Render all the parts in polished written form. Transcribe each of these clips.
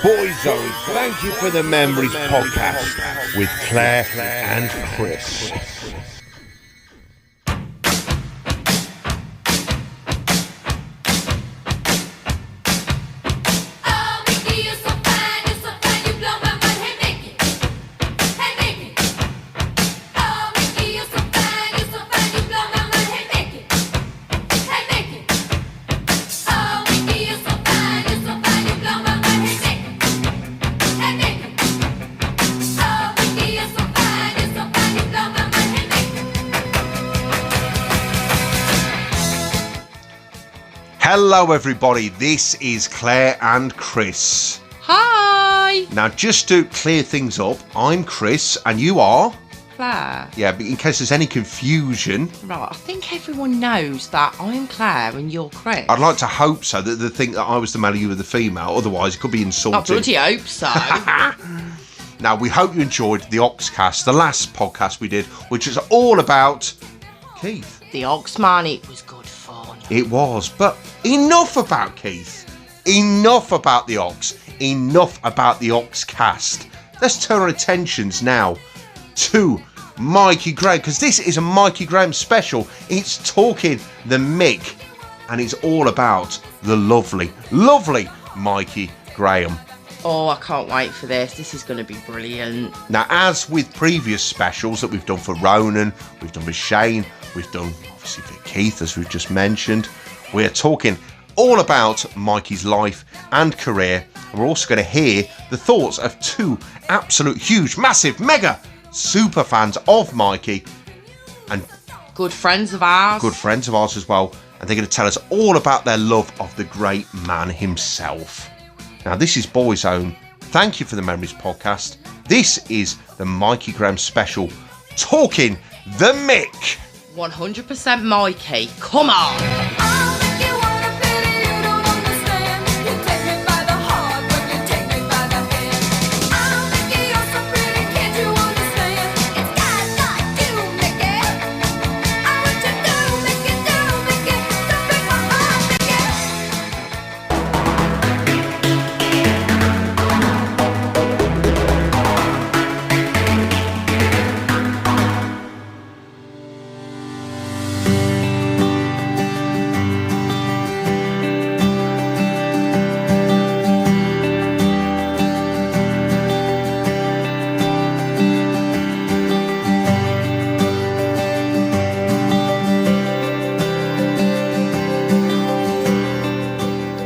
Boyzone, Thank You for the Memories podcast with Claire and Chris. Hello everybody, this is Claire and Chris. Hi! Now just to clear things up, I'm Chris and you are? Claire. Yeah, but in case there's any confusion... Right, I think everyone knows that I'm Claire and you're Chris. I'd like to hope so, that they think that I was the male and you were the female, otherwise it could be insulting. I bloody hope so. Now, we hope you enjoyed the Oxcast, the last podcast we did, which is all about Keith. The Oxman, it was good fun. It was, but enough about Keith. Enough about the Ox. Enough about the Oxcast. Let's turn our attentions now to Mikey Graham, because this is a Mikey Graham special. It's talking the Mick, and it's all about the lovely, lovely Mikey Graham. Oh, I can't wait for this. This is going to be brilliant. Now, as with previous specials that we've done for Ronan, we've done with Shane, we've done obviously for Keith, as we've just mentioned, we're talking all about Mikey's life and career. And we're also going to hear the thoughts of two absolute huge, massive, mega super fans of Mikey and good friends of ours. Good friends of ours as well. And they're going to tell us all about their love of the great man himself. Now, this is Boyzone. Thank you for the Memories podcast. This is the Mikey Graham special, talking the Mick. 100% Mikey. Come on.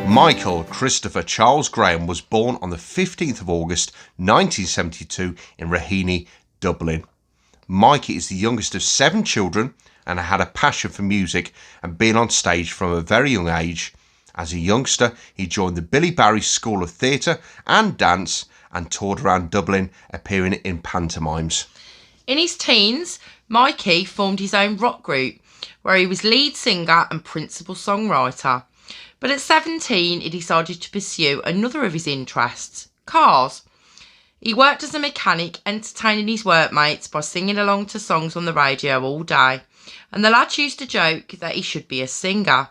Michael Christopher Charles Graham was born on the 15th of August 1972 in Raheny, Dublin. Mikey is the youngest of 7 children and had a passion for music and being on stage from a very young age. As a youngster, he joined the Billy Barry School of Theatre and Dance and toured around Dublin, appearing in pantomimes. In his teens, Mikey formed his own rock group where he was lead singer and principal songwriter. But at 17, he decided to pursue another of his interests, cars. He worked as a mechanic, entertaining his workmates by singing along to songs on the radio all day. And the lads used to joke that he should be a singer.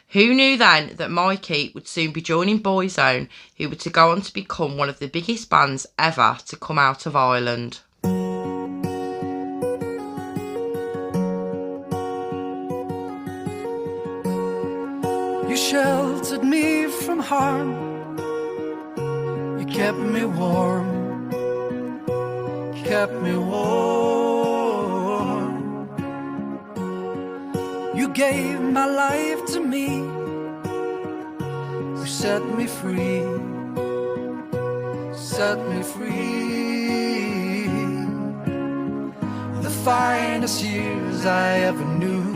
Who knew then that Mikey would soon be joining Boyzone, who were to go on to become one of the biggest bands ever to come out of Ireland. You sheltered me from harm. You kept me warm. Kept me warm. You gave my life to me. You set me free. Set me free. The finest years I ever knew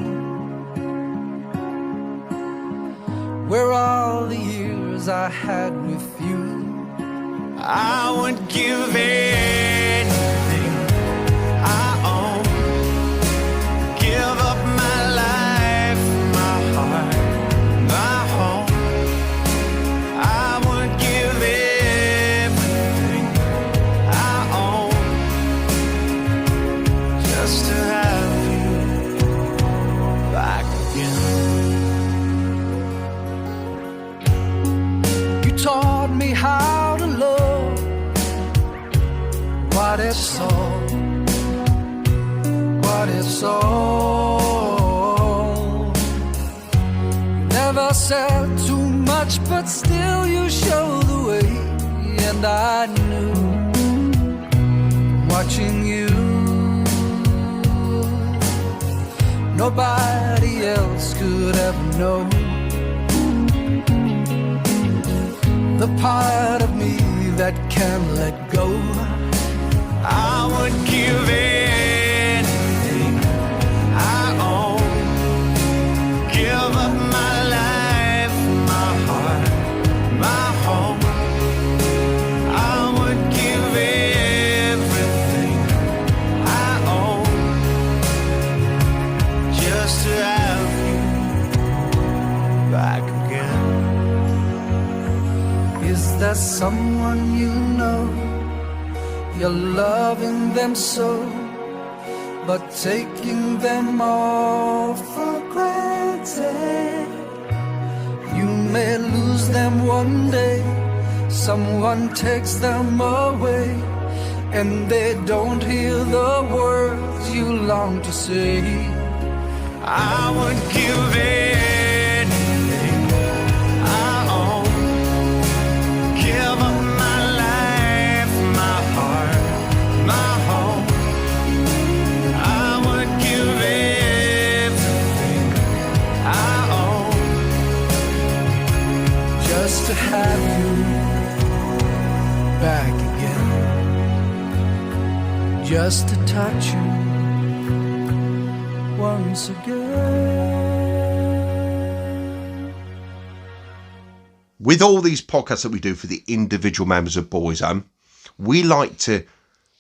were all the years I had with you. I would give anything I own, give up my life, my heart, my home. I would give everything I own just to have you back again. You taught me how to love. what it's all, what it's all. Never said too much, but still you show the way. And I knew, watching you, nobody else could ever know the part of me that can't let go. I would give anything I own, give up my life, my heart, my home. I would give everything I own just to have you back again. Is there someone you know, you're loving them so, but taking them all for granted? You may lose them one day, someone takes them away, and they don't hear the words you long to say. I would give anything I own, give up my life, my heart, my home. I would give everything I own just to have you back again, just to touch you once again. With all these podcasts that we do for the individual members of Boyzone, we like to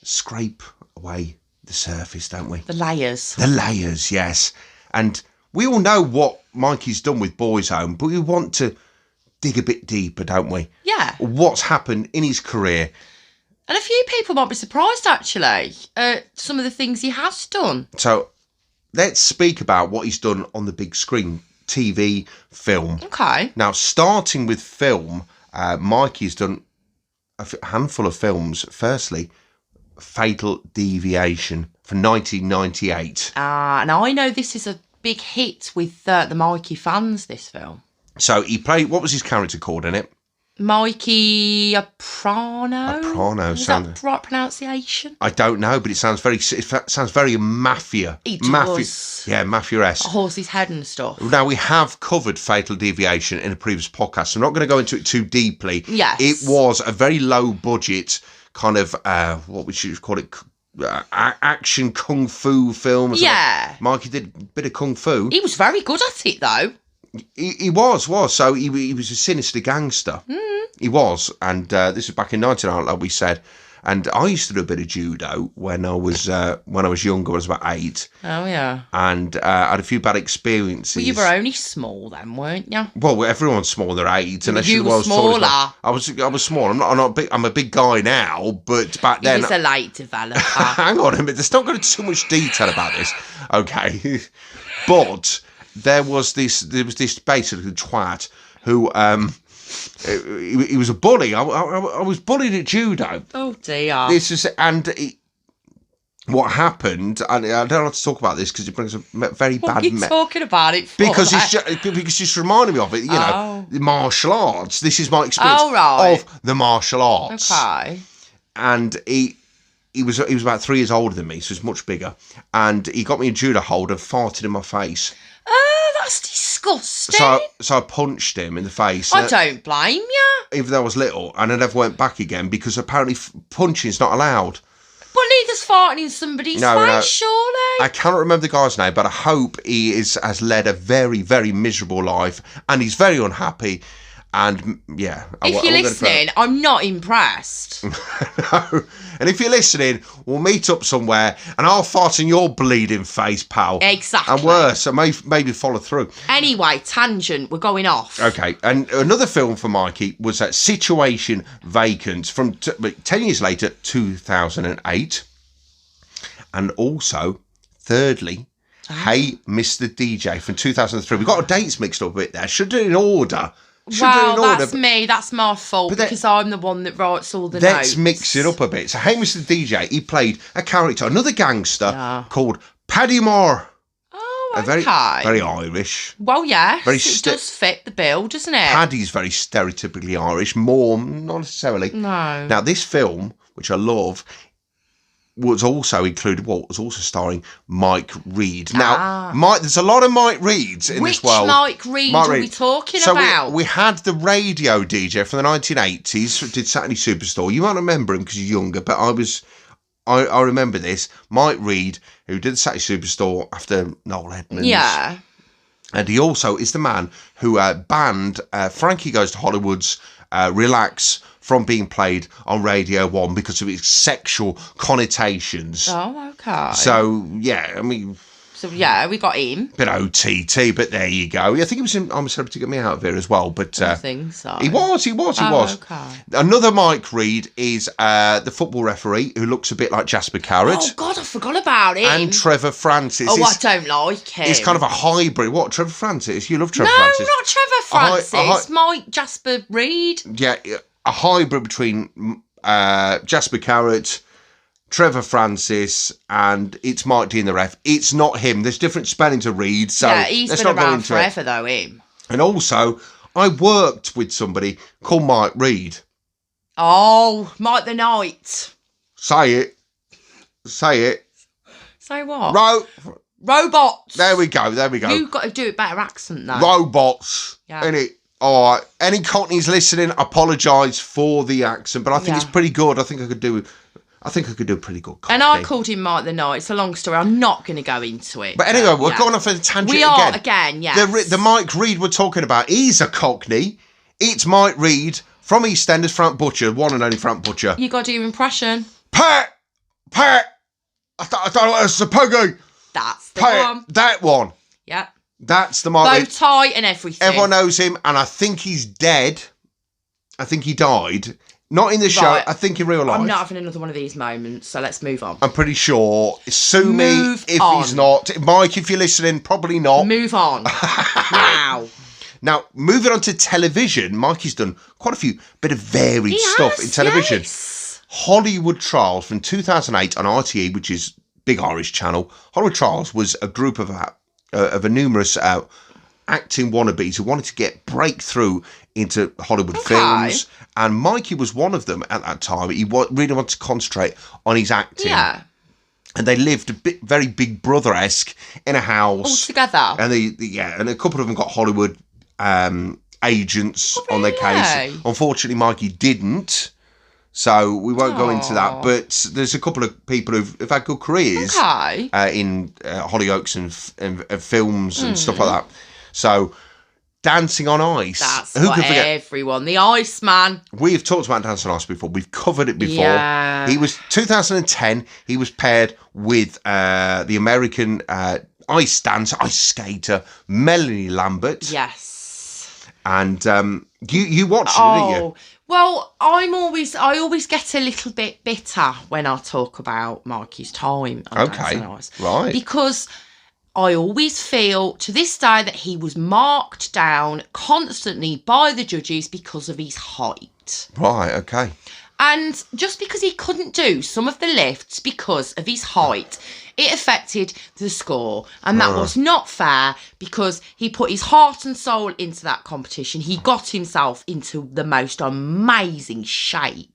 scrape away the surface, don't we? The layers. The layers, yes. And we all know what Mikey's done with Boyzone, but we want to dig a bit deeper, don't we? Yeah. What's happened in his career. And a few people might be surprised, actually, at some of the things he has done. So let's speak about what he's done on the big screen, TV, film. Okay. Now, starting with film, Mikey's done a handful of films. Firstly, Fatal Deviation from 1998. And I know this is a big hit with the Mikey fans, this film. So he played, what was his character called in it? Mikey Aprano. Aprano. Is that the right pronunciation? I don't know, but it sounds very mafia. It Mafia, does. yeah, mafia-esque. A horse's head and stuff. Now, we have covered Fatal Deviation in a previous podcast, so I'm not going to go into it too deeply. Yes. It was a very low-budget kind of, what would you call it, action kung fu film. Yeah. Mikey did a bit of kung fu. He was very good at it, though. He was. So he was a sinister gangster. He was. And this was back in 1999, like we said. And I used to do a bit of judo when I was younger. I was about 8. Oh, yeah. And I had a few bad experiences. Well, you were only small then, weren't you? Well, everyone's small when they're 8. Unless You were smaller. I was small. I'm not big. I'm a big guy now, but back then. He was a late developer. Hang on a minute. Let's not go into too much detail about this. Okay. But there was this basically twat who he was a bully. I was bullied at judo. Oh dear. What happened, and I don't have to talk about this because it brings a very bad... What are you talking about it for? Because it's just reminding me of it, the martial arts. This is my experience of the martial arts. Okay. And he was about 3 years older than me, so he's much bigger. And he got me a judo hold and farted in my face. That's disgusting. So I punched him in the face. I don't blame you. Even though I was little, and I never went back again because apparently punching is not allowed. But neither's farting in somebody's face, surely. I cannot remember the guy's name, but I hope he has led a very, very miserable life, and he's very unhappy. And yeah, if you're listening, I'm not impressed. No. And if you're listening, we'll meet up somewhere, and I'll fart in your bleeding face, pal. Exactly. And worse, I maybe follow through. Anyway, tangent. We're going off. Okay, and another film for Mikey was Situation Vacant from 10 years later, 2008. And also, thirdly, Hey Mr. DJ from 2003. We've got our dates mixed up a bit there. Should do it in order. Well, that's me. That's my fault because I'm the one that writes all the notes. Let's mix it up a bit. So Hamish the DJ, he played a character, another gangster called Paddy Moore. Oh, okay. Very Irish. Well, yes, it does fit the bill, doesn't it? Paddy's very stereotypically Irish. Moore, not necessarily. No. Now, this film, which I love, was also starring Mike Reid. Now, there's a lot of Mike Reids in this world. Which Mike Reid are we talking about? We had the radio DJ from the 1980s, who did Saturday Superstore. You might remember him because you're younger, but I remember this. Mike Reid, who did Saturday Superstore after Noel Edmonds. Yeah. And he also is the man who banned Frankie Goes to Hollywood's Relax from being played on Radio 1 because of its sexual connotations. Oh, okay. So, yeah, I mean... So, yeah, we got him. Bit OTT, but there you go. I think he was in I'm a Celebrity to Get Me Out of Here as well. But I think so. He was. Okay. Another Mike Reid is the football referee who looks a bit like Jasper Carrot. Oh, God, I forgot about him. And Trevor Francis. Oh, I don't like him. He's kind of a hybrid. What, Trevor Francis? You love Trevor Francis? No, not Trevor Francis. Mike Jasper Reid. Yeah, a hybrid between Jasper Carrot, Trevor Francis, and it's Mike Dean the ref. It's not him. There's different spellings of Reid. So yeah, he's let's been not around go into forever, it. though, him. And also, I worked with somebody called Mike Reid. Oh, Mike the Knight. Say it. Say what? Robots. There we go. You've got to do a better accent, though. Robots. Yeah. Innit? All right. Any Cockneys listening, apologise for the accent, but I think it's pretty good. I think I could do a pretty good Cockney. And I called him Mike the Knight. It's a long story. I'm not going to go into it. But anyway, we're going off on a tangent again. We are again, yes. The Mike Reid we're talking about, he's a Cockney. It's Mike Reid from EastEnders, Frank Butcher, one and only Frank Butcher. You got to do your impression. Pat! I thought it was a puggy. That's the one. That one. Yeah. That's the Mike Reid. Bow tie and everything. Everyone knows him, and I think he's dead. I think he died. Not in the show, I think in real life. I'm not having another one of these moments, so let's move on. I'm pretty sure. Sue me if he's not. Mike, if you're listening, probably not. Move on. Now, moving on to television, Mikey's done quite a few bit of varied stuff in television. Yes. Hollywood Trials from 2008 on RTE, which is big Irish channel. Hollywood Trials was a group of a numerous acting wannabes who wanted to get breakthrough into Hollywood films, and Mikey was one of them at that time. He really wanted to concentrate on his acting. Yeah. And they lived very Big Brother-esque in a house. All together. And and a couple of them got Hollywood agents on their case. Unfortunately, Mikey didn't. So we won't go into that, but there's a couple of people who've had good careers in Hollyoaks and films and stuff like that. So, Dancing on Ice. That's who could forget? Everyone. The Iceman. We've talked about Dancing on Ice before. We've covered it before. Yeah. He was 2010. He was paired with the American ice skater Melanie Lambert. Yes. And you watched it, didn't you? Well, I always get a little bit bitter when I talk about Mikey's time on Dancing on Ice. Right. Because I always feel to this day that he was marked down constantly by the judges because of his height. Right, okay. And just because he couldn't do some of the lifts because of his height, it affected the score. And that was not fair because he put his heart and soul into that competition. He got himself into the most amazing shape.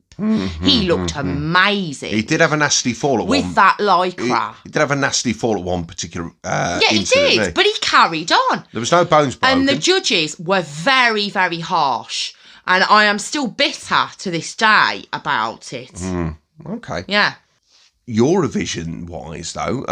He looked amazing. He did have a nasty fall at with that lycra. He did have a nasty fall at one particular he did, but he carried on. There was no bones broken. And the judges were very, very harsh. And I am still bitter to this day about it. Okay. Yeah. Eurovision-wise, though,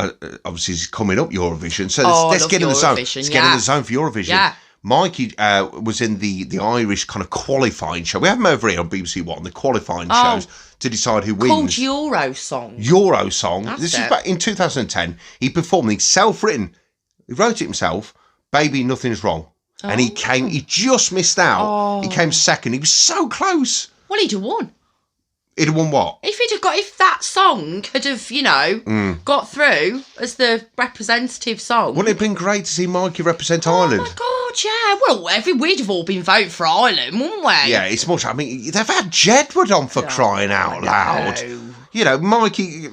obviously it's coming up Eurovision, so let's get in the zone. Let's get in the zone for Eurovision. Yeah. Mikey was in the Irish kind of qualifying show. We have him over here on BBC One, the qualifying shows, to decide who wins. Called Eurosong. Eurosong. That's this is back in 2010. He performed the self-written, he wrote it himself, Baby Nothing's Wrong. And he just missed out. He came second. He was so close. Well, he'd have won. He'd have won what? If that song had have, got through as the representative song. Wouldn't it have been great to see Mikey represent Ireland? Oh my God, God, yeah. Well, we'd have all been voting for Ireland, wouldn't we? Yeah, it's much. I mean, they've had Jedward on for crying out loud. You know, Mikey.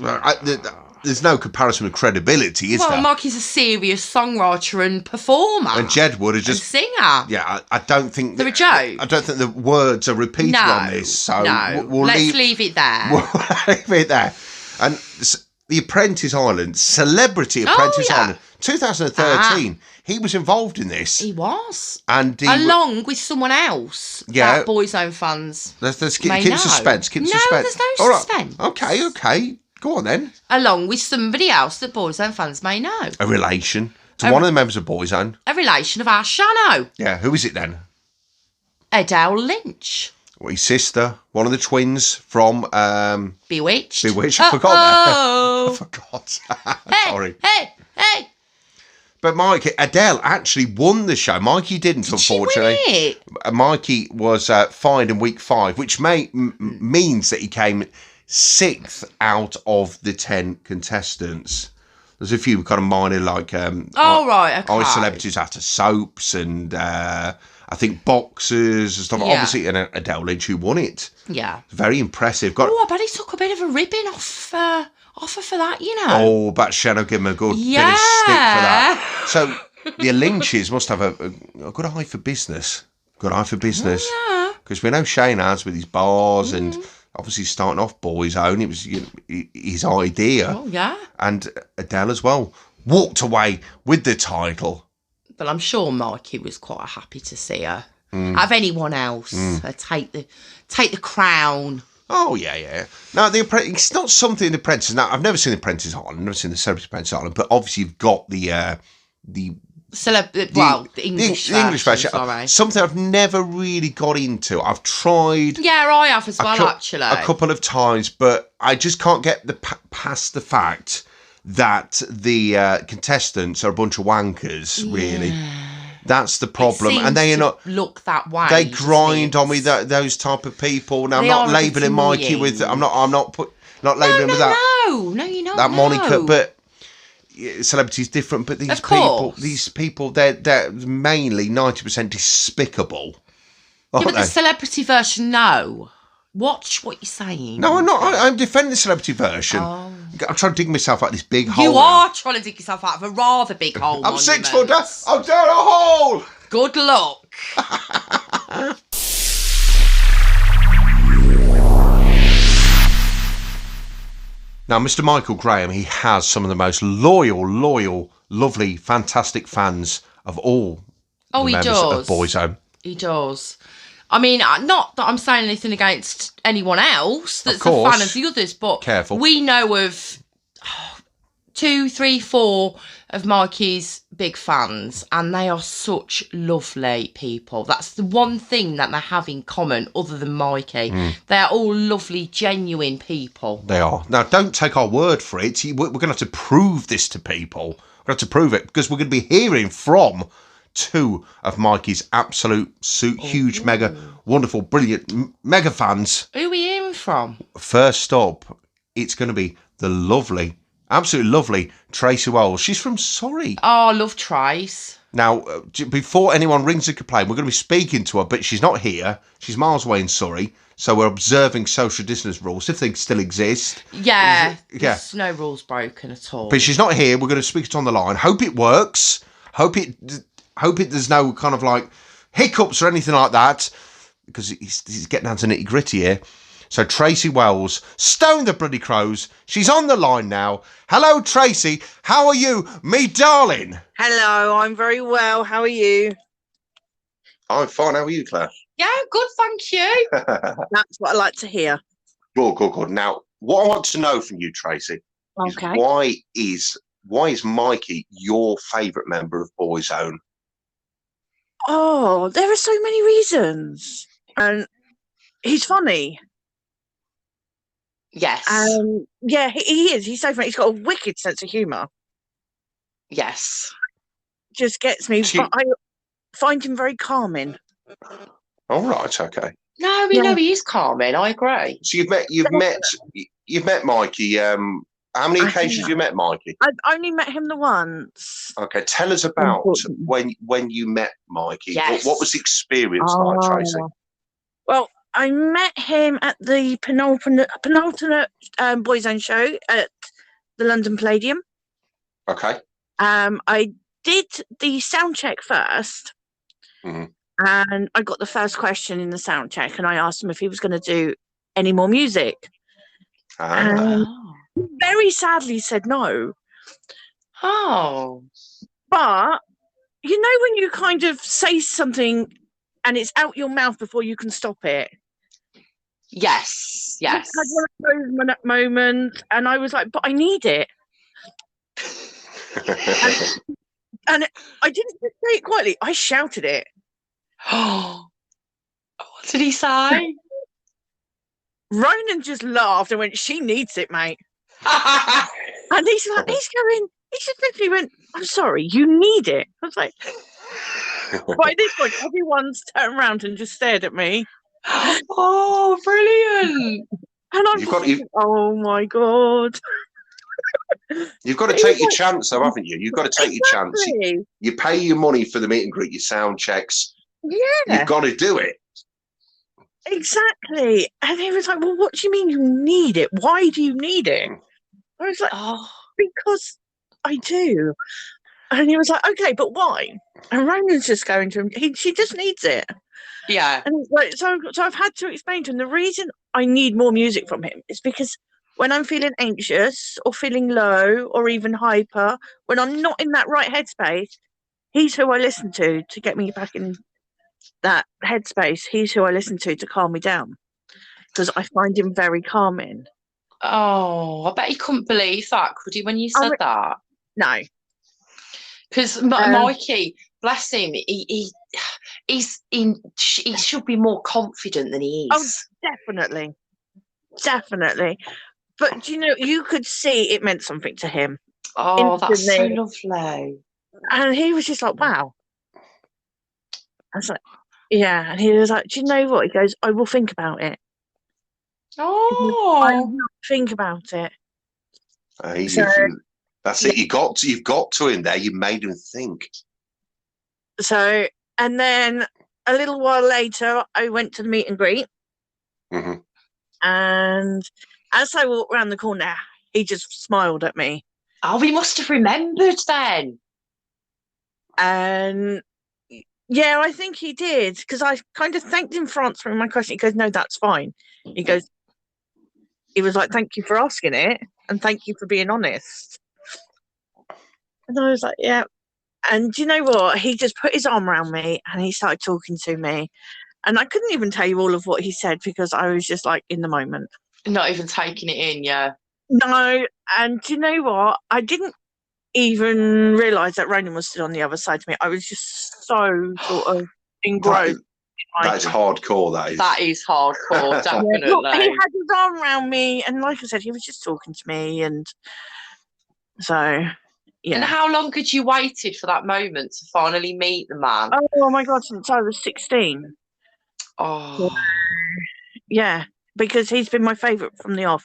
There's no comparison with credibility, is there? Well, Mikey's a serious songwriter and performer. And Jedward is just a singer. Yeah, I don't think they're a joke. I don't think the words are repeated on this. So let's leave it there. We'll leave it there. And the Apprentice Island, Celebrity Apprentice Island, 2013. He was involved in this. He was. And along with someone else. Yeah. That Boyzone fans. Let's keep suspense. Keep suspense. There's no suspense. Right. Okay. Go on then. Along with somebody else that Boyzone fans may know. A relation to one of the members of Boyzone. A relation of our Shano. Yeah. Who is it then? Adele Lynch. Well, his sister, one of the twins from Bewitched. I forgot that. I forgot. Sorry. Hey. But Adele actually won the show. Mikey didn't, unfortunately. She win it? Mikey was fined in week 5, which means that he came 6th out of the 10 contestants. There's a few kind of minor, like Irish celebrities after soaps and I think boxers and stuff. Yeah. Obviously, and Adele Lynch, who won it. Yeah. Very impressive. I bet he took a bit of a ribbon offer for that, you know. Oh, but Shannon gave him a good bit of stick for that. So the Lynches must have a good eye for business. Because we know Shane has with his bars and obviously starting off Boyzone. It was his idea. Oh, yeah. And Adele as well walked away with the title. But I'm sure Mikey was quite happy to see her. Have anyone else take the crown. Oh, yeah. Now, it's not something the Apprentice... Now, I've never seen the Apprentice Island. I've never seen the Celebrity Apprentice Island. But obviously, you've got the English version. Sorry. Something I've never really got into. I've tried... Yeah, I have as well, actually. A couple of times, but I just can't get past the fact that the contestants are a bunch of wankers, really. That's the problem, and they are not look that way. They grind on me those type of people. Now I'm not labelling Mikey with. I'm not labelling with that. No, you're not. That moniker, but celebrity's different. But these people, they're mainly 90% despicable. Yeah, but the celebrity version, no. Watch what you're saying. No, I'm not. I'm defending the celebrity version. Oh. I'm trying to dig myself out of this big hole. You are trying to dig yourself out of a rather big hole. I'm 6 foot down. I'm down a hole. Good luck. Now, Mr. Michael Graham, he has some of the most loyal, lovely, fantastic fans of all the members of Boyzone. He does. I mean, not that I'm saying anything against anyone else that's a fan of the others, but we know of 2, 3, 4 of Mikey's big fans, and they are such lovely people. That's the one thing that they have in common, other than Mikey. They're all lovely, genuine people. They are. Now, don't take our word for it. We're going to have to prove this to people. We're going to have to prove it, because we're going to be hearing from 2 of Mikey's absolute huge, mega, wonderful, brilliant, mega fans. Who are we hearing from? First up, it's going to be the lovely, absolutely lovely Tracy Wells. She's from Surrey. Oh, I love Trace. Now, before anyone rings and complains, we're going to be speaking to her, but she's not here. She's miles away in Surrey, so we're observing social distance rules, if they still exist. Yeah, there's no rules broken at all. But she's not here. We're going to speak it on the line. Hope it works. Hope there's no kind of like hiccups or anything like that, because he's getting down to nitty gritty here. So Tracy Wells, stone the bloody crows. She's on the line now. Hello, Tracy. How are you, me darling? Hello, I'm very well. How are you? I'm fine. How are you, Claire? Yeah, good, thank you. That's what I like to hear. Good. Now, what I want to know from you, Tracy, is why is Mikey your favourite member of Boyzone? Oh, there are so many reasons. And he's funny. Yes. Yeah, he is. He's so funny. He's got a wicked sense of humour. Yes. Just gets me. But I find him very calming. All right, okay. No, he is calming. I agree. So you've met Mikey How many I occasions think have you met Mikey? I've only met him the once. Okay, tell us about Unfortunately. when you met Mikey. Yes. What was the experience like, Tracy? Well, I met him at the penultimate Boyzone show at the London Palladium. Okay. I did the sound check first, Mhm. and I got the first question in the sound check, and I asked him if he was going to do any more music. And Oh. he very sadly said no. Oh. But you know when you kind of say something and it's out your mouth before you can stop it? Yes. I Yes. had one of those moments, and I was like, but I need it. And I didn't just say it quietly, I shouted it. Oh. What did he say? Ronan just laughed and went, she needs it, mate. And he just literally went, I'm sorry, you need it. I was like, by this point, everyone's turned around and just stared at me. Oh, brilliant. And I'm You've just got- thinking, oh my God. You've got to take your chance, though, haven't you? You've got to take your chance. Exactly. You pay your money for the meet and greet, your sound checks. Yeah. You've got to do it. Exactly. And he was like, well, what do you mean you need it? Why do you need it? I was like, Oh. because I do. And he was like, okay, but why? And Ronan's just going to him, she just needs it. Yeah. And he's like, so I've had to explain to him the reason I need more music from him is because when I'm feeling anxious or feeling low or even hyper, when I'm not in that right headspace, he's who I listen to get me back in that headspace. He's who I listen to calm me down because I find him very calming. Oh, I bet he couldn't believe that, could he, when you said that? No. Because Mikey, bless him, he should be more confident than he is. Oh, definitely. But you know, you could see it meant something to him. Oh, that's so instantly. lovely. And he was just like, wow. I was like, yeah. And he was like, do you know what? He goes, I will think about it. I Oh, will think about it. That's it. You've got to him there. You made him think. So, and then a little while later, I went to the meet and greet. Mhm. And as I walked around the corner, he just smiled at me. oh, he must have remembered then. And yeah, I think he did because I kind of thanked him for answering my question. He goes, no, that's fine. He was like, thank you for asking it and thank you for being honest. And I was like, yeah. And do you know what? He just put his arm around me and he started talking to me. And I couldn't even tell you all of what he said because I was just like in the moment. Not even taking it in, yeah. No, and do you know what? I didn't even realise that Ronan was still on the other side of me. I was just so sort of engrossed. That is hardcore, that is. That is hardcore, definitely. Look, he had his arm around me, and like I said, he was just talking to me, and so yeah. And how long had you waited for that moment to finally meet the man? Oh my God, since I was 16. Oh. Yeah, because he's been my favourite from the off.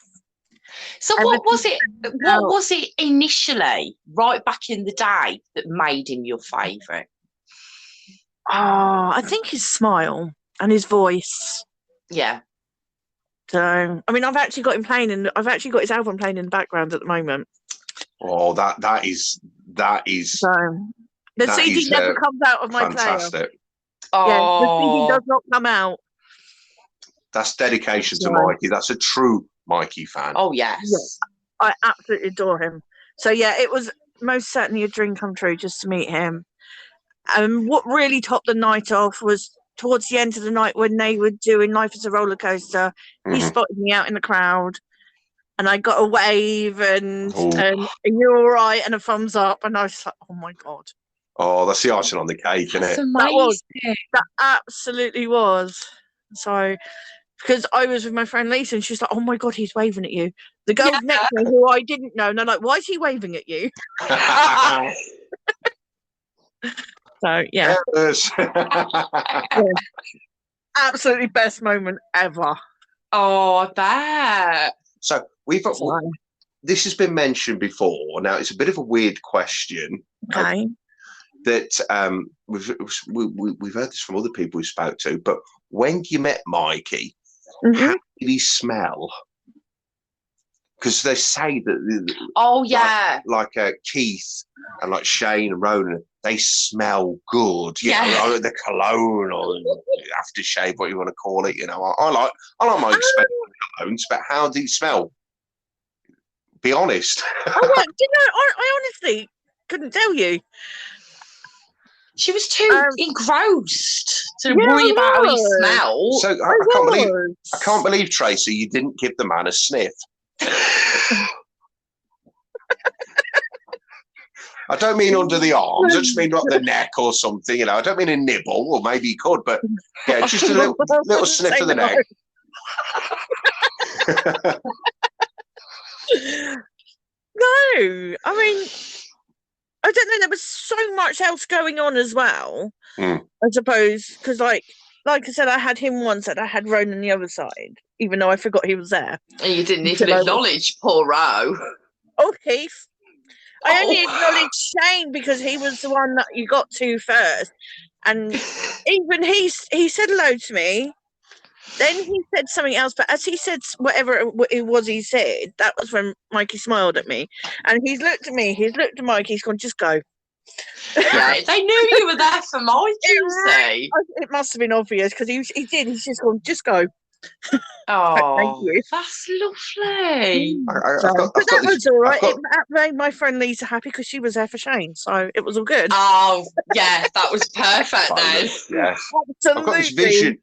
So what was it? What was it initially, right back in the day, that made him your favourite? Oh, I think his smile and his voice. Yeah. So, I mean, I've actually got his album playing in the background at the moment. Oh, that is. So, the CD never comes out of my fantastic. player. Oh. Yeah, the CD does not come out. That's dedication to Mikey. That's a true Mikey fan. Oh, yes. Yeah, I absolutely adore him. So, yeah, it was most certainly a dream come true just to meet him. And what really topped the night off was towards the end of the night when they were doing Life is a Roller Coaster. He spotted me out in the crowd and I got a wave and you're all right and a thumbs up. And I was like, oh, my God. Oh, that's the icing on the cake, isn't it? That absolutely was. So, because I was with my friend Lisa and she's like, oh my God, he's waving at you. The girl next to me who I didn't know, and they're like, why is he waving at you? So, yeah. Yes. Yeah. Absolutely best moment ever. Oh, I bet. So we've this has been mentioned before. Now, it's a bit of a weird question. Okay. That we've heard this from other people we spoke to, but when you met Mikey, how did he smell? Because they say that like Keith and like Shane and Ronan, they smell good. You know, the cologne or aftershave, what you want to call it. You know, I like my colognes, but how do you smell? Be honest. I honestly couldn't tell you. She was too engrossed to worry about how he smelled. So I can't believe, Tracy, you didn't give the man a sniff. I don't mean under the arms. I just mean like the neck or something. You know, I don't mean a nibble, or maybe you could, but yeah, just a little sniff of the neck. No, I mean, I don't know. There was so much else going on as well. I suppose because, like I said, I had him once, and I had Ronan on the other side, even though I forgot he was there. And you didn't even acknowledge poor Ro. Oh, Keith. I only acknowledged Shane because he was the one that you got to first, and even he said hello to me. Then he said something else, but as he said whatever it was he said, that was when Mikey smiled at me. And he's looked at me, he's looked at Mikey, he's gone, just go. Yeah, they knew you were there for Mikey, It must have been obvious, because he did, he's just gone, just go. Oh, thank you. That's lovely. But that was all right. It made my friend Lisa happy because she was there for Shane, so it was all good. Oh, yeah, that was perfect then. Yeah. Absolutely.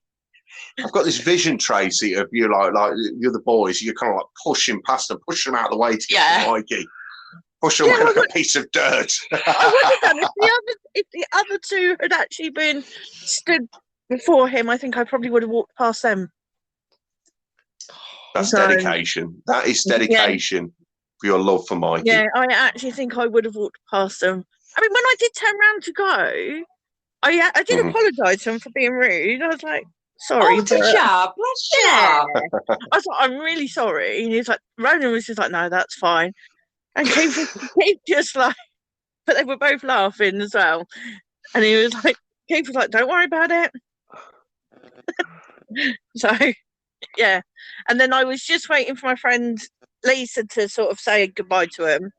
I've got this vision, Tracy, of you like the other boys. You're kind of like pushing past them, pushing them out of the way to get Mikey. Push them like a piece of dirt. I would have done if the other two had actually been stood before him. I think I probably would have walked past them. That's dedication. That is dedication for your love for Mikey. Yeah, I actually think I would have walked past them. I mean, when I did turn around to go, I did apologise to him for being rude. I was like, sorry. Oh, did ya? Bless ya. I was like, I'm really sorry. And he's like, Ronan was just like, no, that's fine. And Keith just like, but they were both laughing as well. And he was like, Keith was like, don't worry about it. So, yeah. And then I was just waiting for my friend Lisa to sort of say goodbye to him.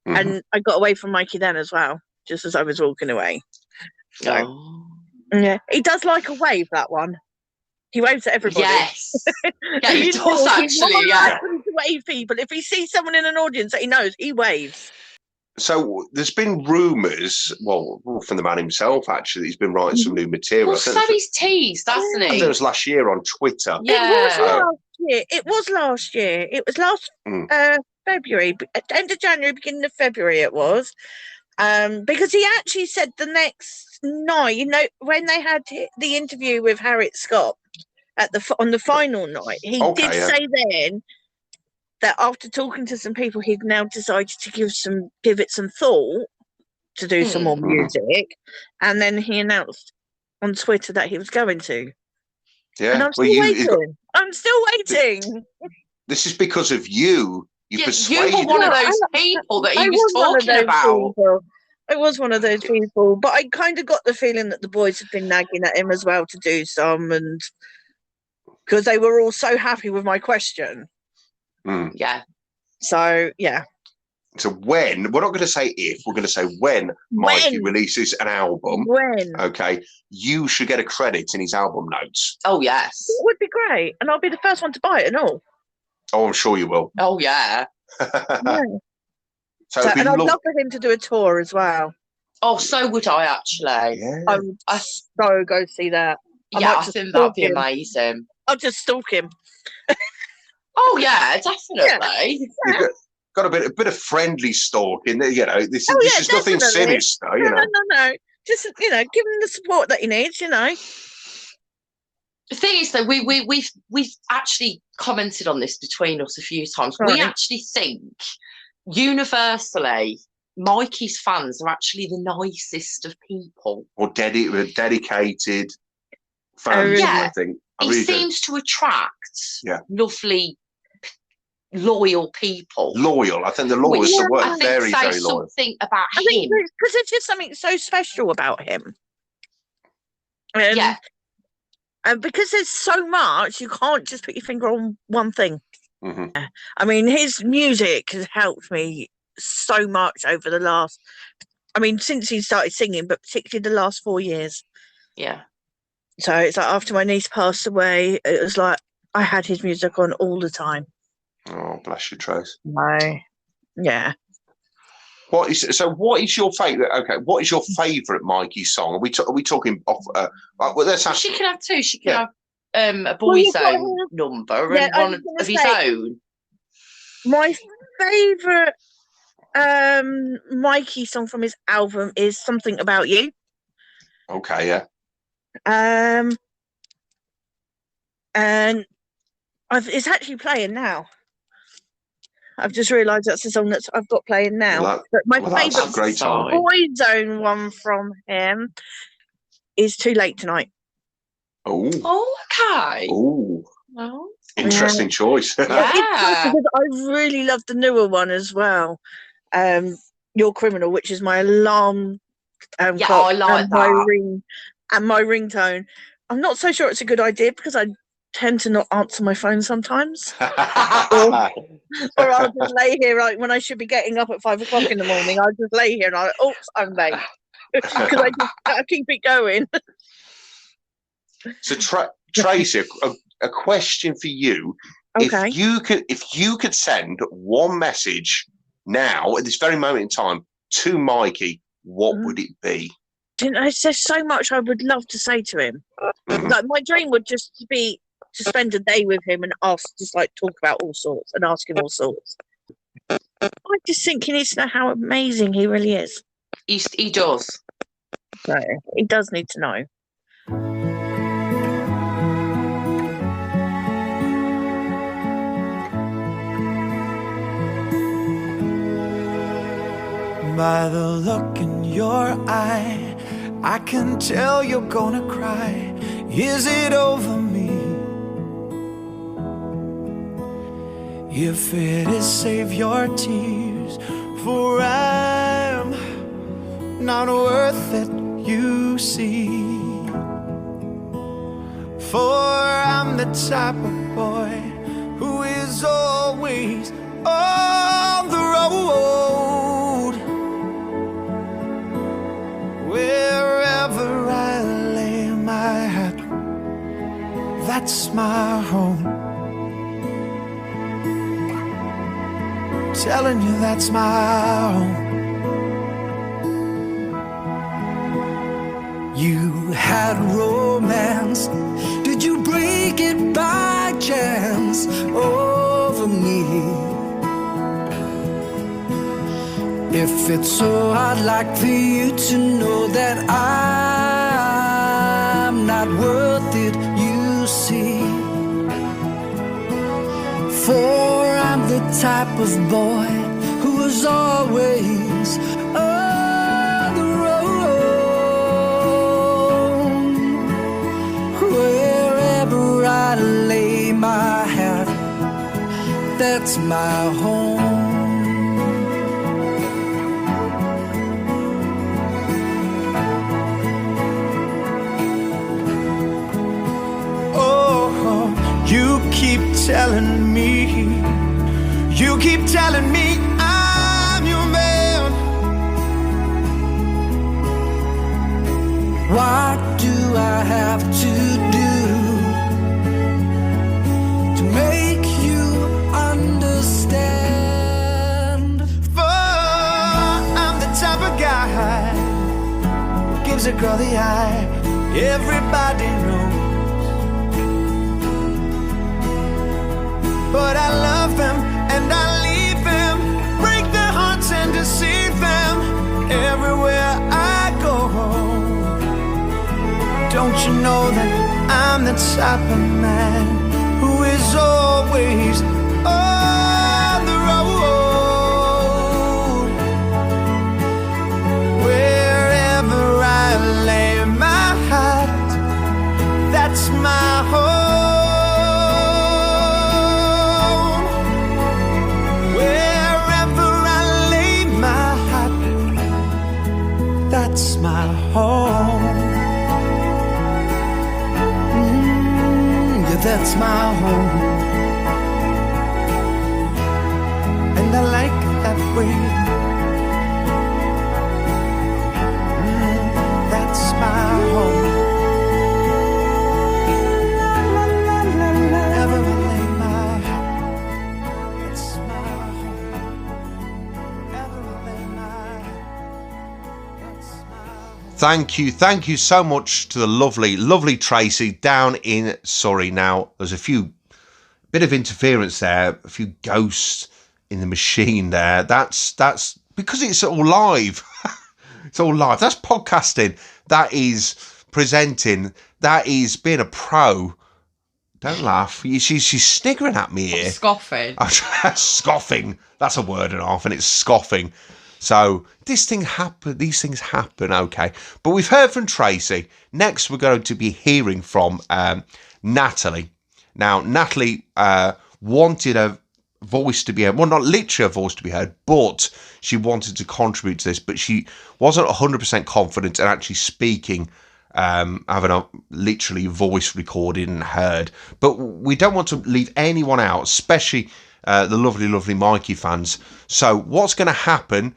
And I got away from Mikey then as well, just as I was walking away. So, yeah. He does like a wave, that one. He waves at everybody. Yes. Yeah, he does actually. Yeah. To wave people. If he sees someone in an audience that he knows, he waves. So there's been rumours, well, from the man himself, actually, he's been writing some new material. Well, so he's teased, hasn't he? I think it was last year on Twitter. Yeah. It was last year. It was last February, end of January, beginning of February it was. Because he actually said the next night, you know, when they had the interview with Harriet Scott on the final night, he did say then that after talking to some people, he'd now decided to give it some thought to do some more music, and then he announced on Twitter that he was going to. Yeah, and I'm still waiting. I'm still waiting. This is because of you. You persuaded were one of those people that he was talking about. I was one of those people, but I kind of got the feeling that the boys had been nagging at him as well to do some, and because they were all so happy with my question. Yeah. So, yeah. So when, we're not going to say if, we're going to say when Mikey releases an album. When. Okay. You should get a credit in his album notes. Oh, yes. It would be great. And I'll be the first one to buy it and all. Oh, I'm sure you will. Oh, yeah. And I'd love for him to do a tour as well. Oh, so would I, actually. Yeah. I would so go see that. I think that'd be amazing. I'll just stalk him. Oh, yeah, definitely. Yeah. Got a bit of friendly stalking. You know, this is nothing sinister. No. Just, you know, give him the support that he needs, you know. The thing is, though, we've actually commented on this between us a few times. Right. We actually think, universally, Mikey's fans are actually the nicest of people. Or dedicated fans, I think. He seems to attract lovely loyal people. Loyal. I think the loyal is the word. I think Very, say very loyal. something about I think him. because there's just something so special about him. Yeah. And because there's so much, you can't just put your finger on one thing. Mm-hmm. I mean, his music has helped me so much over the last, since he started singing, but particularly the last 4 years. Yeah. So it's like after my niece passed away, it was like I had his music on all the time. Oh, bless you, Trace. No. Yeah. What is your favourite? Okay, what is your favourite Mikey song? Are we talking off? Well, let's have. She can have two. She can Yeah. have a Boyzone number Yeah, and I one was gonna of his say- own. My favourite Mikey song from his album is Something About You. Okay, yeah. And it's actually playing now. I've just realised that's the song that I've got playing now. Well, but my that's a favourite great song. Boyzone one from him is Too Late Tonight. Oh, Okay. oh, Well, interesting choice. Yeah. Because I really love the newer one as well. You're Criminal, which is my alarm Yeah, clock I like and my that. ring and my ringtone. I'm not so sure it's a good idea because I tend to not answer my phone sometimes. Or I'll just lay here, like when I should be getting up at 5 o'clock in the morning, I'll just lay here and I'm like, oops, I'm late. Because I keep it going. So Tracy, a question for you. Okay. If you could send one message now at this very moment in time to Mikey, what would it be? There's just so much I would love to say to him. Like my dream would just be to spend a day with him and talk about all sorts and ask him all sorts. I just think he needs to know how amazing he really is. He does. So he does need to know. By the look in your eye, I can tell you're gonna cry. Is it over me? If it is, save your tears, for I'm not worth it, you see. For I'm the type of boy who is always on the road. Wherever I lay my head, that's my home. Telling you that's my home. You had romance, did you break it by chance over me? If it's so, I'd like for you to know that I'm not worth it, you see. For I'm the type of boy who is always on the road. Wherever I lay my head, that's my home. You keep telling me I'm your man. What do I have to do to make you understand? For I'm the type of guy who gives a girl the eye, everybody knows. But I love them and I leave them, break their hearts and deceive them everywhere I go. Don't you know that I'm the type of man who is always on the road? Wherever I lay my hat, that's my home. my home, and I like it that way. That's my home. Wherever I lay my head, it's my home. Wherever I lay my head, that's my home. Thank you so much to the lovely Tracy down in Surrey. Now, there's a bit of interference there, a few ghosts in the machine there. That's because it's all live. It's all live. That's podcasting. That is presenting. That is being a pro. Don't laugh. She's sniggering at me here. Scoffing. Scoffing. That's a word and a half, and it's scoffing. So these things happen, okay. But we've heard from Tracy. Next, we're going to be hearing from Natalie. Now, Natalie wanted a voice to be heard. Well, not literally a voice to be heard, but she wanted to contribute to this. But she wasn't 100% confident in actually speaking, having a literally voice recorded and heard. But we don't want to leave anyone out, especially the lovely Mikey fans. So what's going to happen?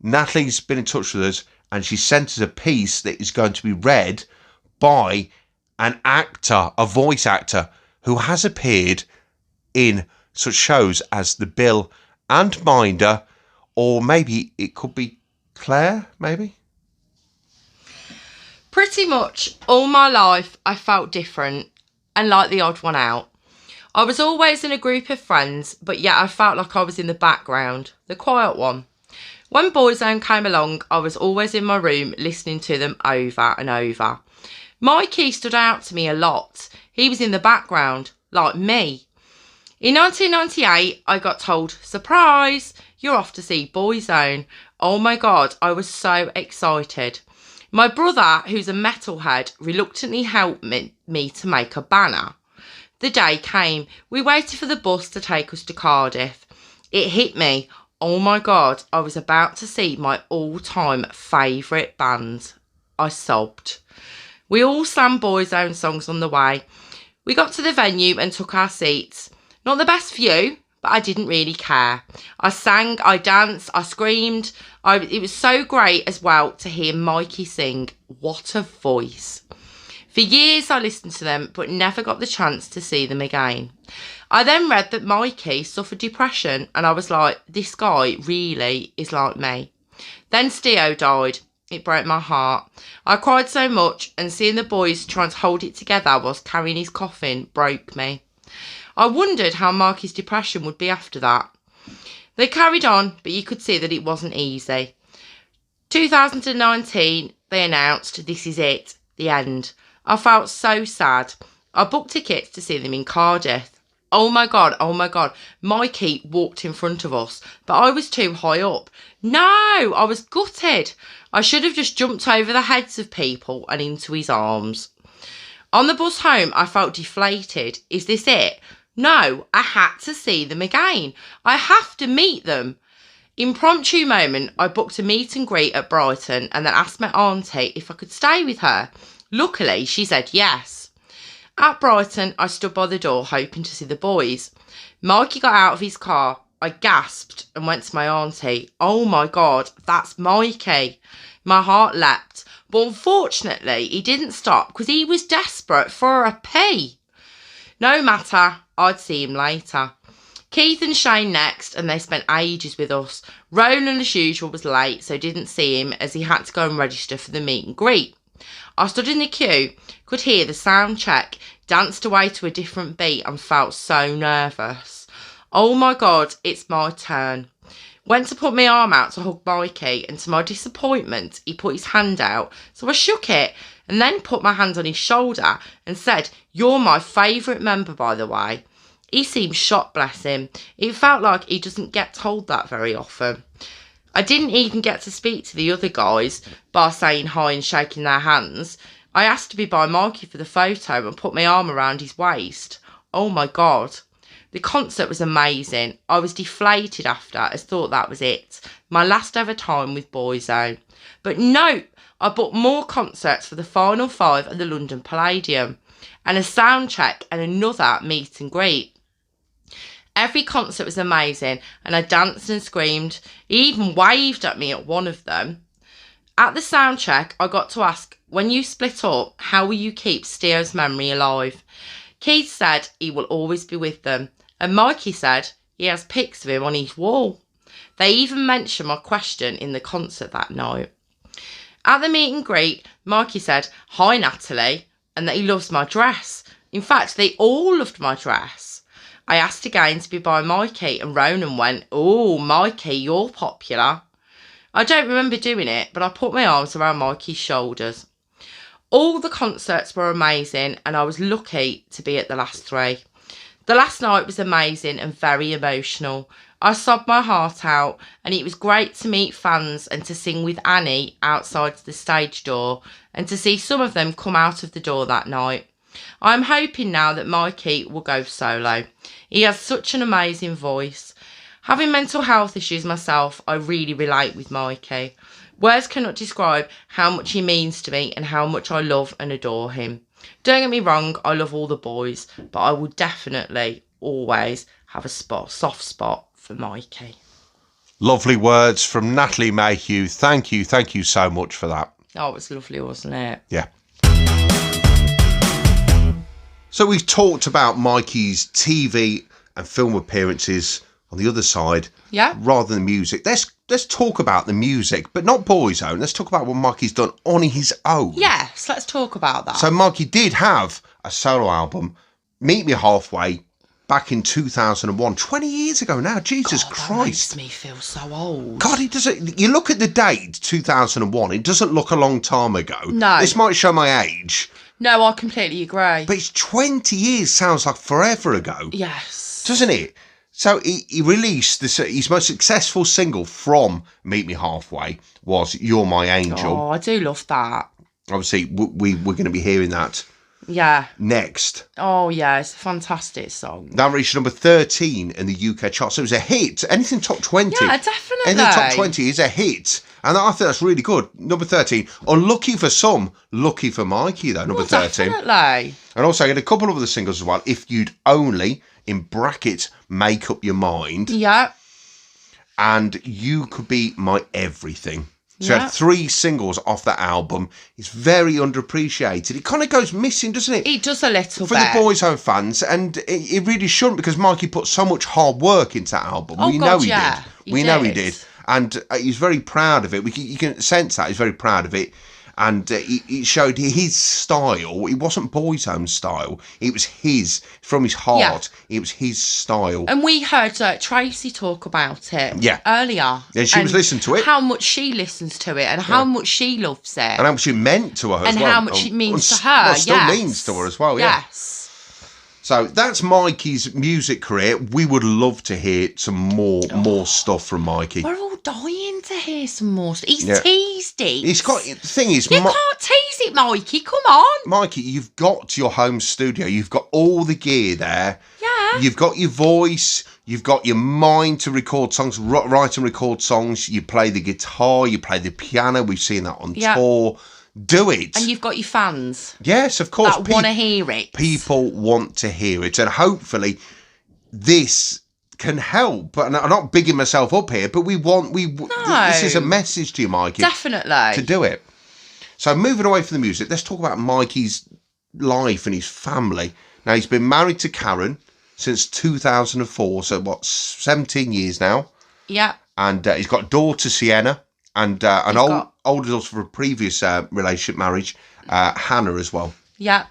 Natalie's been in touch with us, and she sent us a piece that is going to be read by an actor, a voice actor, who has appeared in such shows as The Bill and Minder, or maybe it could be Claire, maybe? Pretty much all my life I felt different and like the odd one out. I was always in a group of friends, but yet I felt like I was in the background, the quiet one. When Boyzone came along, I was always in my room listening to them over and over. Mikey stood out to me a lot. He was in the background, like me. In 1998, I got told, surprise, you're off to see Boyzone. Oh my God, I was so excited. My brother, who's a metalhead, reluctantly helped me to make a banner. The day came. We waited for the bus to take us to Cardiff. It hit me. Oh my God, I was about to see my all-time favourite band. I sobbed. We all sang Boyzone songs on the way. We got to the venue and took our seats. Not the best view, but I didn't really care. I sang, I danced, I screamed. It was so great as well to hear Mikey sing. What a voice. For years I listened to them, but never got the chance to see them again. I then read that Mikey suffered depression, and I was like, this guy really is like me. Then Steo died. It broke my heart. I cried so much, and seeing the boys trying to hold it together whilst carrying his coffin broke me. I wondered how Mikey's depression would be after that. They carried on, but you could see that it wasn't easy. 2019, they announced, this is it, the end. I felt so sad. I booked tickets to see them in Cardiff. Oh my God, Mikey walked in front of us, but I was too high up. No, I was gutted. I should have just jumped over the heads of people and into his arms. On the bus home, I felt deflated. Is this it? No, I had to see them again. I have to meet them. Impromptu moment, I booked a meet and greet at Brighton and then asked my auntie if I could stay with her. Luckily, she said yes. At Brighton, I stood by the door hoping to see the boys. Mikey got out of his car. I gasped and went to my auntie. Oh my God, that's Mikey. My heart leapt, but unfortunately he didn't stop because he was desperate for a pee. No matter, I'd see him later. Keith and Shane next, and they spent ages with us. Roland, as usual, was late, so didn't see him as he had to go and register for the meet and greet. I stood in the queue, could hear the sound check, danced away to a different beat and felt so nervous. Oh my God, it's my turn. Went to put my arm out to hug Mikey, and to my disappointment, he put his hand out, so I shook it and then put my hand on his shoulder and said, "You're my favourite member, by the way." He seemed shocked, bless him. It felt like he doesn't get told that very often. I didn't even get to speak to the other guys by saying hi and shaking their hands. I asked to be by Mikey for the photo and put my arm around his waist. Oh my God. The concert was amazing. I was deflated after, as thought that was it. My last ever time with Boyzone. But no, I booked more concerts for the final 5 at the London Palladium. and a sound check and another meet and greet. Every concert was amazing, and I danced and screamed. He even waved at me at one of them. At the sound check, I got to ask, when you split up, how will you keep Steo's memory alive? Keith said he will always be with them, and Mikey said he has pics of him on his wall. They even mentioned my question in the concert that night. At the meet and greet, Mikey said, "Hi Natalie," and that he loves my dress. In fact, they all loved my dress. I asked again to be by Mikey, and Ronan went, "Oh, Mikey, you're popular." I don't remember doing it, but I put my arms around Mikey's shoulders. All the concerts were amazing, and I was lucky to be at the last three. The last night was amazing and very emotional. I sobbed my heart out, and it was great to meet fans and to sing with Annie outside the stage door, and to see some of them come out of the door that night. I'm hoping now that Mikey will go solo. He has such an amazing voice. Having mental health issues myself, I really relate with Mikey. Words cannot describe how much he means to me and how much I love and adore him. Don't get me wrong, I love all the boys, but I will definitely always have a soft spot for Mikey. Lovely words from Natalie Mayhew. Thank you so much for that. Oh, it was lovely, wasn't it? Yeah. So we've talked about Mikey's TV and film appearances on the other side, Yeah. rather than music. Let's talk about the music, but not Boyzone. Let's talk about what Mikey's done on his own. Yes, let's talk about that. So Mikey did have a solo album, Meet Me Halfway, back in 2001, 20 years ago now. Jesus God, Christ. That makes me feel so old. God, it doesn't. You look at the date, 2001. It doesn't look a long time ago. No. This might show my age, No, I completely agree. but it's 20 years. Sounds like forever ago, Yes. doesn't it? So he released his most successful single from Meet Me Halfway was "You're My Angel." Oh, I do love that. Obviously, we're going to be hearing that Yeah. next. Oh, yeah, it's a fantastic song. That reached number 13 in the UK chart. So it was a hit. Anything top 20. Yeah, definitely. Anything top 20 is a hit. And I think that's really good. Number 13. Unlucky for some, lucky for Mikey, though, number 13. Definitely. And also, I had a couple of other singles as well. If You'd Only, in brackets, Make Up Your Mind. Yeah. And You Could Be My Everything. So you Yeah. had 3 singles off that album. It's very underappreciated. It kind of goes missing, doesn't it? It does a little For bit. the Boyzone fans, and it really shouldn't, because Mikey put so much hard work into that album. Oh, We God, know he yeah, did. We know he did. And he's very proud of it. You can sense that. He's very proud of it. And it showed his style. It wasn't Boyzone's style. It was his, from his heart. Yeah. It was his style. And we heard Tracy talk about it earlier. And she was listening to it. How much she listens to it and how much she loves it. And how much it meant to her as and well. how much it means to her. Well, it still means to her as well, yeah. Yes. So that's Mikey's music career. We would love to hear some more stuff from Mikey. We're all dying to hear some more stuff. He's teased it. He's got, the thing is... You can't tease it, Mikey. Come on. Mikey, you've got your home studio. You've got all the gear there. Yeah. You've got your voice. You've got your mind to record songs, write and record songs. You play the guitar. You play the piano. We've seen that on tour. Do it. And you've got your fans. Yes, of course. That want to hear it. People want to hear it. And hopefully this can help. And I'm not bigging myself up here, but this is a message to you, Mikey. Definitely. To do it. So moving away from the music, let's talk about Mikey's life and his family. Now, he's been married to Karen since 2004. So, 17 years now. Yeah. And he's got a daughter, Sienna. And an older daughter from a previous relationship marriage, Hannah, as well. Yeah.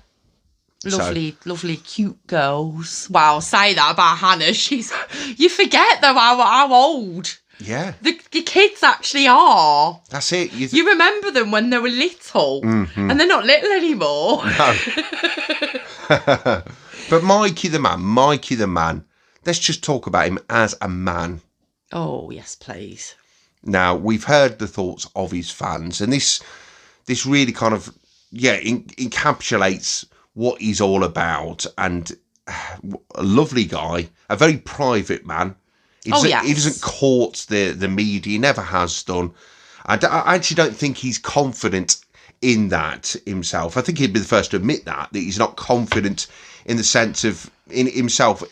Lovely, cute girls. Wow, say that about Hannah. You forget though how old. Yeah. The kids actually are. That's it. You remember them when they were little, and they're not little anymore. No. But Mikey the man. Let's just talk about him as a man. Oh yes, please. Now, we've heard the thoughts of his fans, and this really kind of, encapsulates what he's all about. And a lovely guy, a very private man. He doesn't court the media. He never has done. I actually don't think he's confident in that himself. I think he'd be the first to admit that he's not confident in the sense of in himself.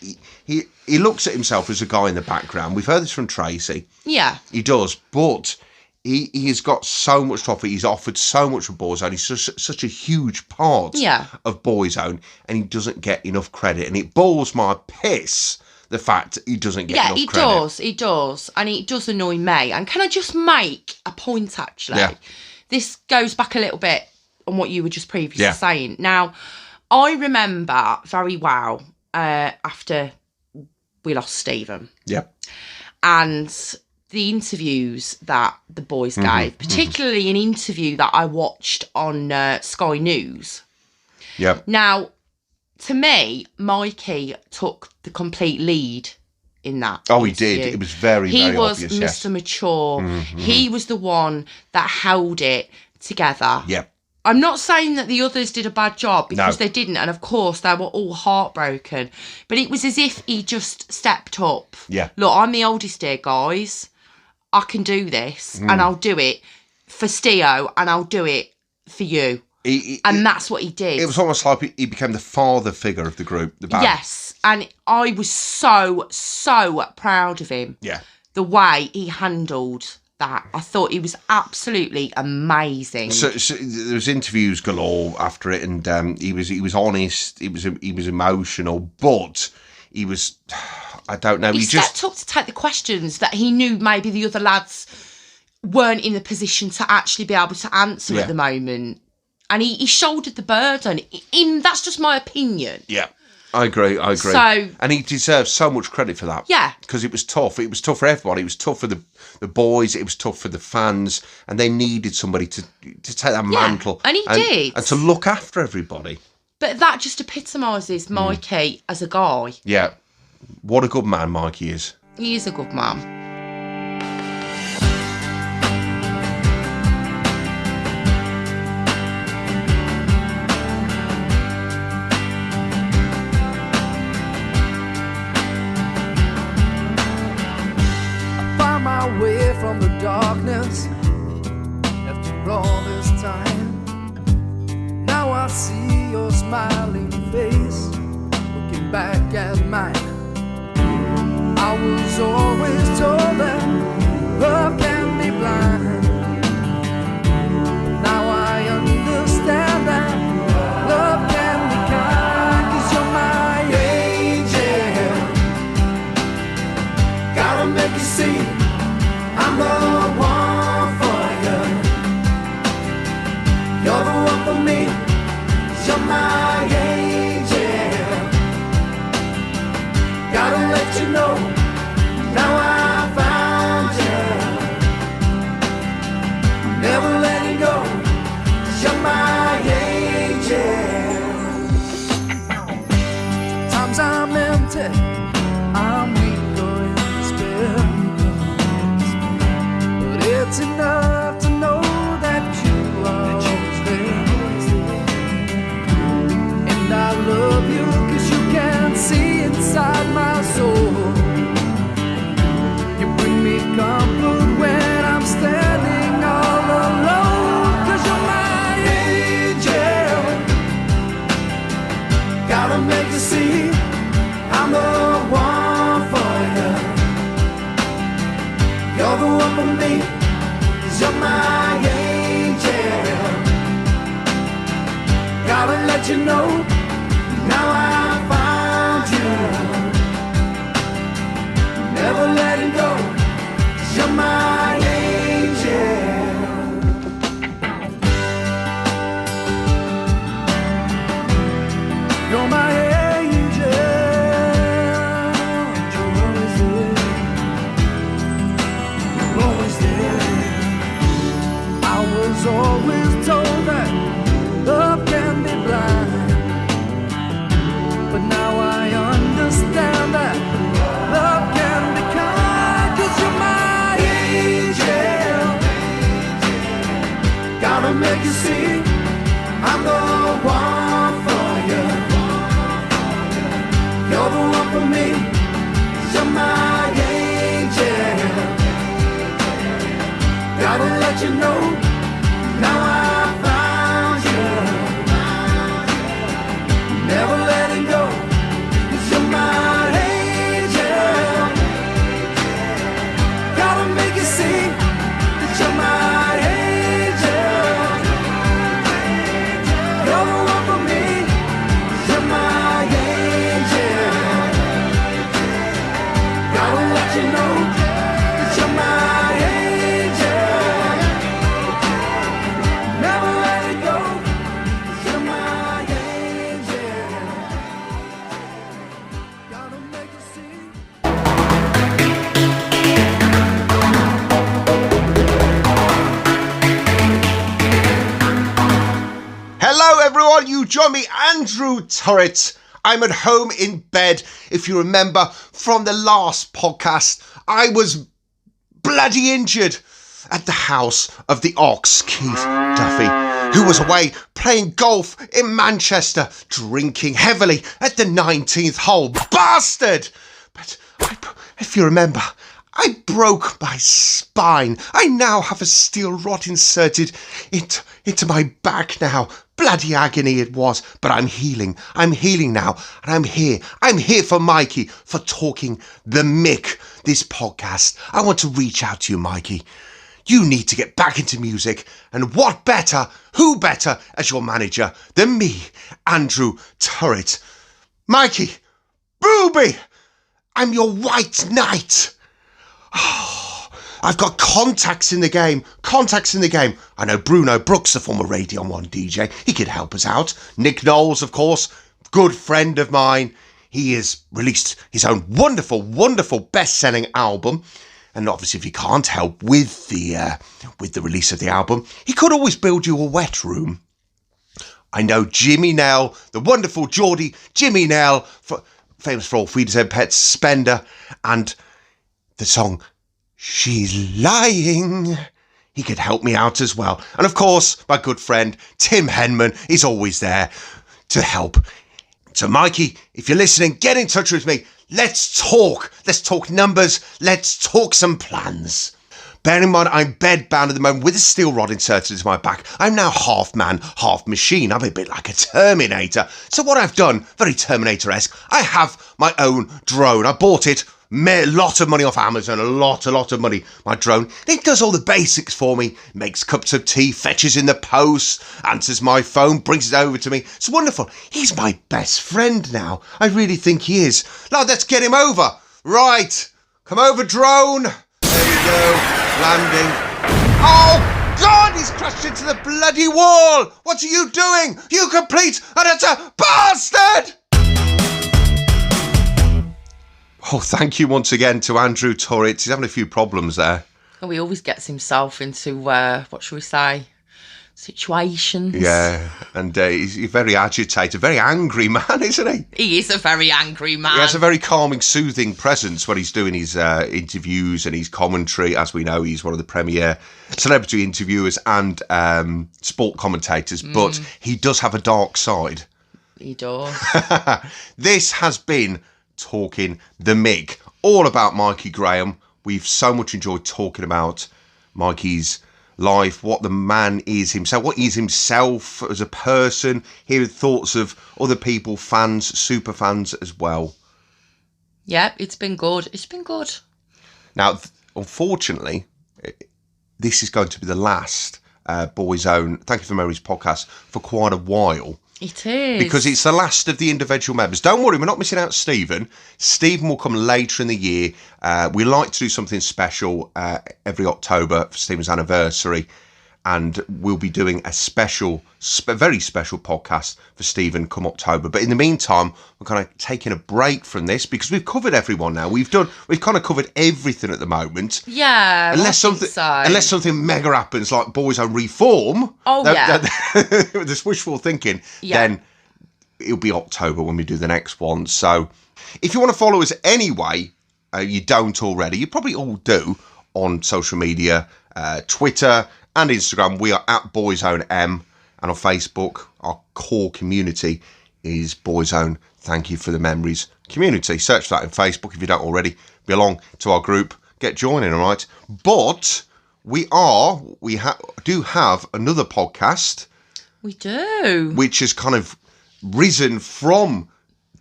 He looks at himself as a guy in the background. We've heard this from Tracy. Yeah. He does, but he has got so much to offer. He's offered so much for Boyzone. He's such a huge part of Boyzone, and he doesn't get enough credit. And it balls my piss, the fact he doesn't get enough credit. Yeah, he does. And it does annoy me. And can I just make a point, actually? Yeah. This goes back a little bit on what you were just previously saying. Now, I remember very well after we lost Stephen. Yeah. And the interviews that the boys gave, particularly an interview that I watched on Sky News. Yeah. Now, to me, Mikey took the complete lead in that. Oh, interview. he did. It was very obvious. He was Mr. Mature. He was the one that held it together. Yeah. I'm not saying that the others did a bad job, because they didn't, and of course they were all heartbroken. But it was as if he just stepped up. Yeah. Look, I'm the oldest here, guys. I can do this, and I'll do it for Steo, and I'll do it for you. And that's what he did. It was almost like he became the father figure of the group, the band. Yes, and I was so proud of him. Yeah. The way he handled that. I thought he was absolutely amazing. So there was interviews galore after it, and he was honest. He was emotional, but he was, I don't know. He stepped up to take the questions that he knew maybe the other lads weren't in the position to actually be able to answer at the moment. And he shouldered the burden. That's just my opinion. Yeah, I agree. So, and he deserves so much credit for that. Yeah. Because it was tough. It was tough for everybody. It was tough for the boys. It was tough for the fans. And they needed somebody to take that mantle. And he did. And to look after everybody. But that just epitomises Mikey as a guy. Yeah. What a good man Mikey is. He is a good man. Away from the darkness after all this time. Now I see your smiling face looking back at mine. I was always told that love can be blind. Now I understand that love can be kind, 'cause you're my angel. Gotta make you see I'm the one for you. You're the one for me. You're my angel. Gotta let you know, now I found you. Never letting go. You're my angel. Times I'm empty, I'm weak or in despair. It's enough to know that you are always there. And I love you 'cause you can see inside my soul. You bring me comfort when I'm standing all alone. 'Cause you're my angel. Gotta make you see I'm the one for you. You're the one for me. You're my angel. Gotta let you know, now I found you. Never letting go. You're my angel. You're my angel. You're always there. You're always there. I was always told that love can be blind, but now I understand that love can be kind, 'cause you're my angel. Gotta make you see I'm the one for you. You're the one for me. You're my angel. Gotta let you know, now I find everyone. You join me, Andrew Turret. I'm at home in bed. If you remember from the last podcast, I was bloody injured at the house of the Ox, Keith Duffy, who was away playing golf in Manchester, drinking heavily at the 19th hole. Bastard! But if you remember, I broke my spine. I now have a steel rod inserted into my back now. Bloody agony it was, but I'm healing. I'm healing now, and I'm here. I'm here for Mikey, for talking the Mick, this podcast. I want to reach out to you, Mikey. You need to get back into music, and what better, who better as your manager than me, Andrew Turret. Mikey, booby, I'm your white knight. Oh, I've got contacts in the game. I know Bruno Brooks, the former Radio 1 DJ. He could help us out. Nick Knowles, of course, good friend of mine. He has released his own wonderful, wonderful best-selling album. And obviously, if he can't help with the release of the album, he could always build you a wet room. I know Jimmy Nell, the wonderful Geordie Jimmy Nell, famous for all Frida's Head Pets, Spender, and the song She's Lying. He could help me out as well. And of course, my good friend Tim Henman is always there to help. So Mikey, if you're listening, get in touch with me. Let's talk. Let's talk numbers. Let's talk some plans. Bearing in mind, I'm bedbound at the moment with a steel rod inserted into my back. I'm now half man, half machine. I'm a bit like a Terminator. So what I've done, very Terminator-esque, I have my own drone. I bought it. A lot of money off Amazon, a lot of money. My drone, it does all the basics for me. Makes cups of tea, fetches in the post, answers my phone, brings it over to me. It's wonderful. He's my best friend now. I really think he is. Now let's get him over. Right. Come over, drone. There we go. Landing. Oh, God, he's crashed into the bloody wall. What are you doing? You complete and utter bastard! Oh, thank you once again to Andrew Turret. He's having a few problems there. Oh, he always gets himself into, what shall we say, situations. Yeah, and he's a very agitated, very angry man, isn't he? He is a very angry man. He has a very calming, soothing presence when he's doing his interviews and his commentary. As we know, he's one of the premier celebrity interviewers and sport commentators, but he does have a dark side. He does. This has been Talking the Mick, all about Mikey Graham. We've so much enjoyed talking about Mikey's life, what the man is himself, what he is himself as a person, hearing thoughts of other people, fans, super fans as well. Yeah, it's been good. It's been good. Now, unfortunately, this is going to be the last Boyzone Thank You for Memories podcast for quite a while. It is. Because it's the last of the individual members. Don't worry, we're not missing out Stephen. Stephen will come later in the year. We like to do something special every October for Stephen's anniversary. And we'll be doing a very special podcast for Stephen come October. But in the meantime, we're kind of taking a break from this because we've covered everyone now. We've kind of covered everything at the moment. Yeah, unless something mega happens like Boyzone reform. Oh, yeah. This wishful thinking. Yeah. Then it'll be October when we do the next one. So if you want to follow us anyway, you don't already. You probably all do on social media, Twitter and Instagram. We are at Boyzone M, and on Facebook, our core community is Boyzone Thank You for the Memories community. Search for that in Facebook if you don't already belong to our group. Get joining, all right? But we do have another podcast. We do. Which has kind of risen from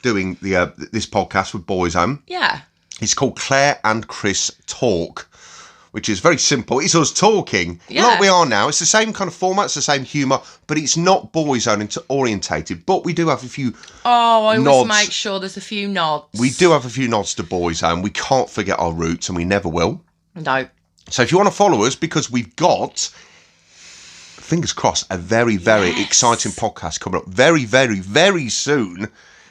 doing this podcast with Boyzone. Yeah. It's called Claire and Chris Talk, which is very simple. It's us talking, like we are now. It's the same kind of format, it's the same humour, but it's not Boyzone orientated. But we do have a few I nods. always make sure there's a few nods. We do have a few nods to Boyzone. We can't forget our roots, and we never will. No. So if you want to follow us, because we've got, fingers crossed, a very, very exciting podcast coming up very, very, very soon.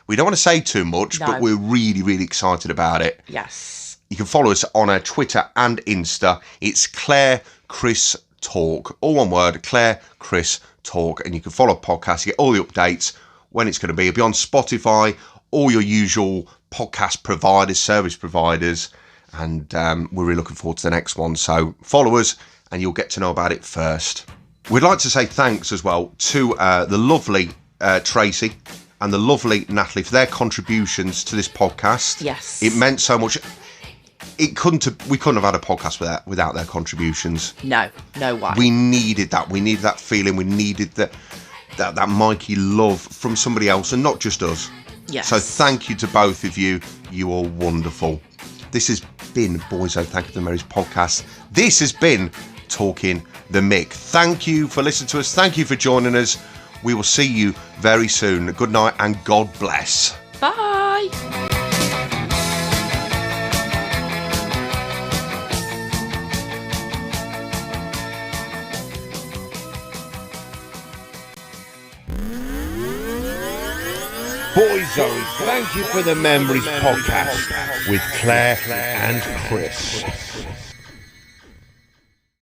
We don't want to say too much, but we're really, really excited about it. Yes. You can follow us on Twitter and Insta. It's Claire Chris Talk. All one word, Claire Chris talk, and you can follow podcasts, you get all the updates when it's going to be. It'll be on Spotify, all your usual podcast providers, service providers, and we're really looking forward to the next one. So follow us and you'll get to know about it first. We'd like to say thanks as well to the lovely Tracy and the lovely Natalie for their contributions to this podcast. Yes. It meant so much. We couldn't have had a podcast without their contributions. No way. We needed that. We needed that feeling. We needed that Mikey love from somebody else and not just us. Yes. So thank you to both of you. You are wonderful. This has been Boyzone Thank You the Marys podcast. This has been Talking the Mick. Thank you for listening to us. Thank you for joining us. We will see you very soon. Good night and God bless. Bye. Boyzone, Thank You for the Memories podcast with Claire and Chris.